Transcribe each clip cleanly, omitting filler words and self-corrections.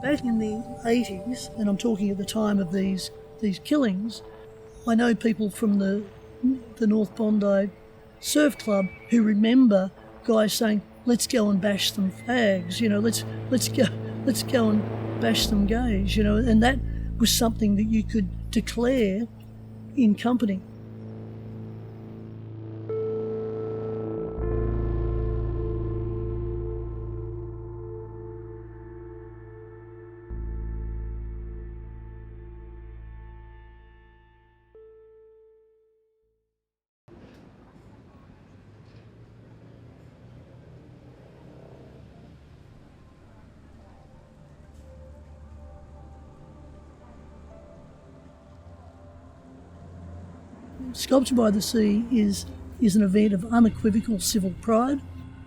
Back in the 80s, and I'm talking at the time of these killings, I know people from the North Bondi Surf Club who remember guys saying, "Let's go and bash some fags," let's go and bash some gays, and that was something that you could declare in company. Sculpture by the Sea is an event of unequivocal civil pride,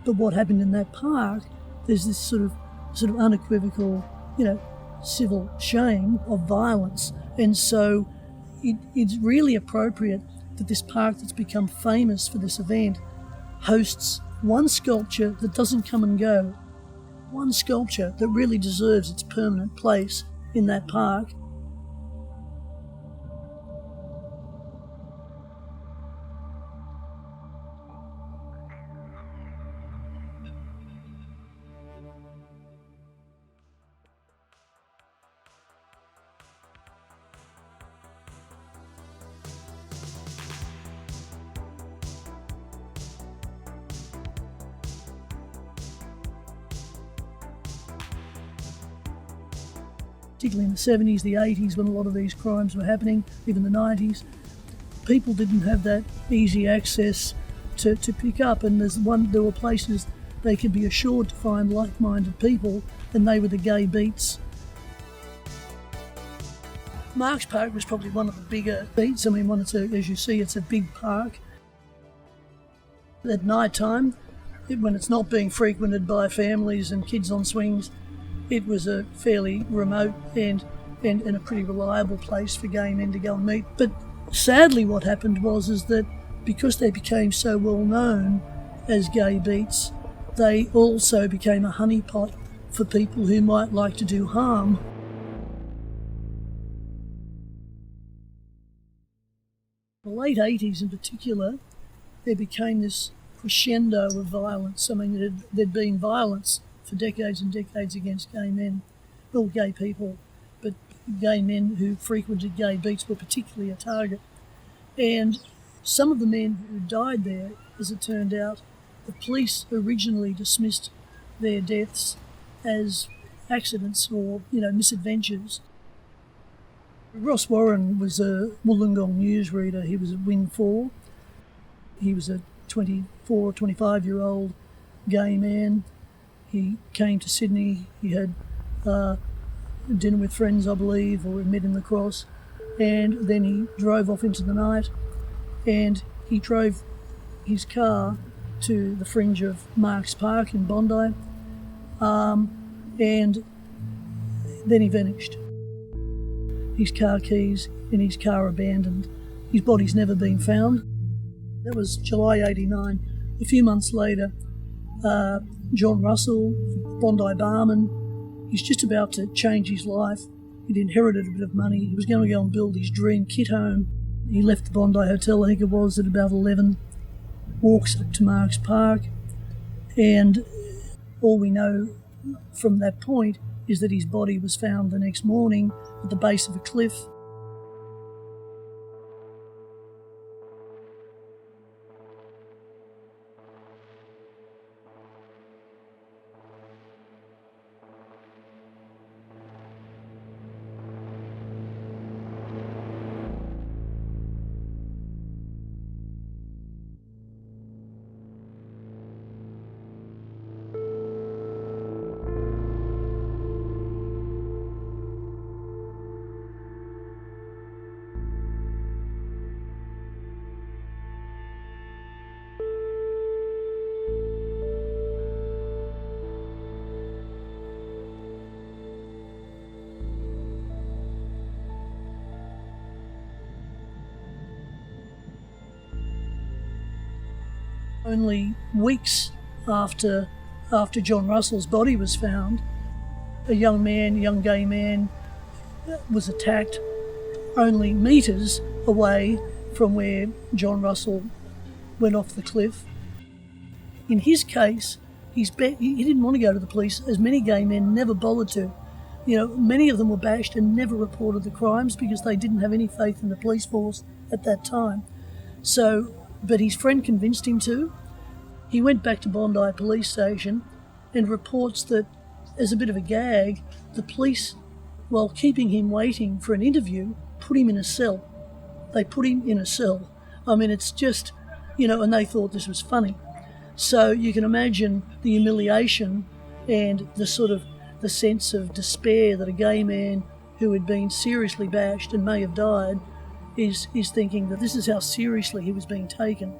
but what happened in that park, there's this sort of unequivocal, civil shame of violence, and so it's really appropriate that this park that's become famous for this event hosts one sculpture that doesn't come and go, one sculpture that really deserves its permanent place in that park. Particularly in the 70s, the 80s, when a lot of these crimes were happening, even the 90s, people didn't have that easy access to pick up, and there were places they could be assured to find like-minded people, and they were the gay beats. Marks Park was probably one of the bigger beats. I mean, as you see, it's a big park. At night time, when it's not being frequented by families and kids on swings, it was a fairly remote and a pretty reliable place for gay men to go and meet. But sadly what happened was that because they became so well known as gay beats, they also became a honeypot for people who might like to do harm. In the late 80s in particular, there became this crescendo of violence. I mean, there'd been violence for decades and decades against gay men, well, gay people, but gay men who frequented gay beats were particularly a target. And some of the men who died there, as it turned out, the police originally dismissed their deaths as accidents or, misadventures. Ross Warren was a Wollongong newsreader. He was at Win 4. He was a 24 or 25-year-old gay man. He came to Sydney. He had dinner with friends, I believe, or met in the Cross, and then he drove off into the night, and he drove his car to the fringe of Marks Park in Bondi, and then he vanished. His car keys and his car abandoned. His body's never been found. That was July 89. A few months later, John Russell, Bondi barman, he's just about to change his life. He'd inherited a bit of money. He was going to go and build his dream kit home. He left the Bondi Hotel, I think it was, at about 11, walks up to Marks Park, and all we know from that point is that his body was found the next morning at the base of a cliff. Only weeks after John Russell's body was found, a young gay man, was attacked only metres away from where John Russell went off the cliff. In his case, he didn't want to go to the police, as many gay men never bothered to. Many of them were bashed and never reported the crimes because they didn't have any faith in the police force at that time. But his friend convinced him to. He went back to Bondi police station and reports that, as a bit of a gag, the police, while keeping him waiting for an interview, put him in a cell. They put him in a cell. I mean, it's just, and they thought this was funny. So you can imagine the humiliation and the sense of despair that a gay man who had been seriously bashed and may have died is thinking that this is how seriously he was being taken.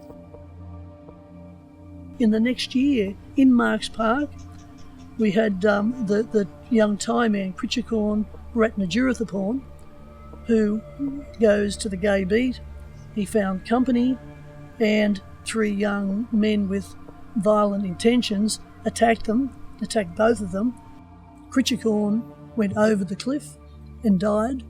In the next year, in Marks Park, we had the young Thai man, Pritchakorn Ratnajirathapon, who goes to the Gay Beat. He found company, and 3 young men with violent intentions attacked both of them. Pritchakorn went over the cliff and died.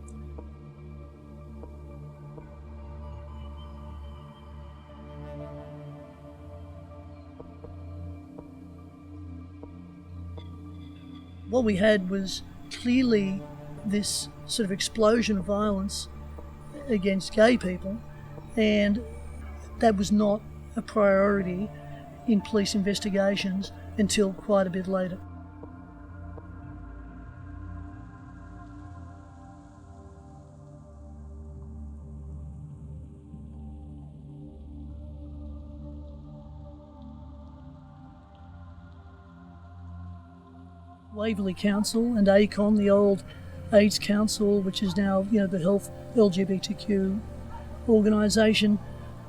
What we had was clearly this sort of explosion of violence against gay people, and that was not a priority in police investigations until quite a bit later. Waverley Council and ACON, the old AIDS Council, which is now the health LGBTQ organisation,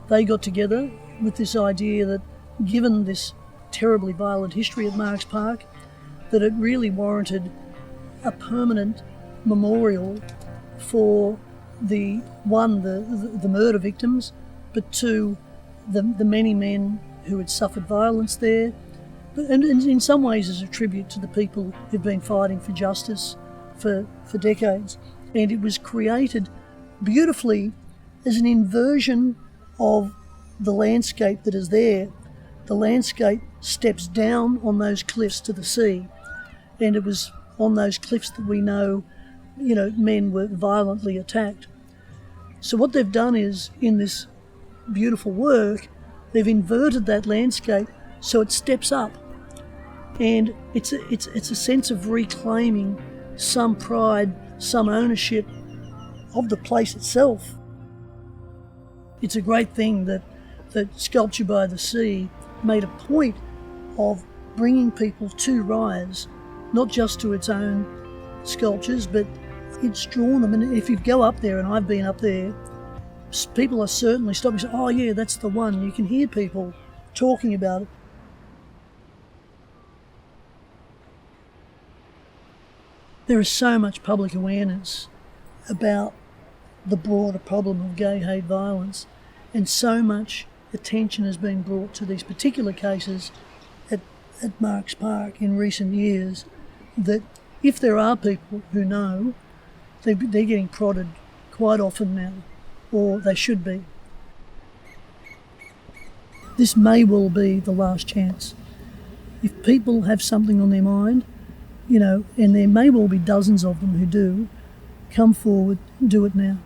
they got together with this idea that, given this terribly violent history at Marks Park, that it really warranted a permanent memorial for the murder victims, but 2, the many men who had suffered violence there, and in some ways as a tribute to the people who've been fighting for justice for decades. And it was created beautifully as an inversion of the landscape that is there. The landscape steps down on those cliffs to the sea, and it was on those cliffs that we know, men were violently attacked. So what they've done is, in this beautiful work, they've inverted that landscape so it steps up, and it's a sense of reclaiming some pride, some ownership of the place itself. It's a great thing that Sculpture by the Sea made a point of bringing people to Rise, not just to its own sculptures, but it's drawn them. And if you go up there, and I've been up there, people are certainly stopping and saying, "Oh yeah, that's the one." You can hear people talking about it. There is so much public awareness about the broader problem of gay hate violence, and so much attention has been brought to these particular cases at Marks Park in recent years, that if there are people who know, they're getting prodded quite often now, or they should be. This may well be the last chance. If people have something on their mind, and there may well be dozens of them who do, come forward, do it now.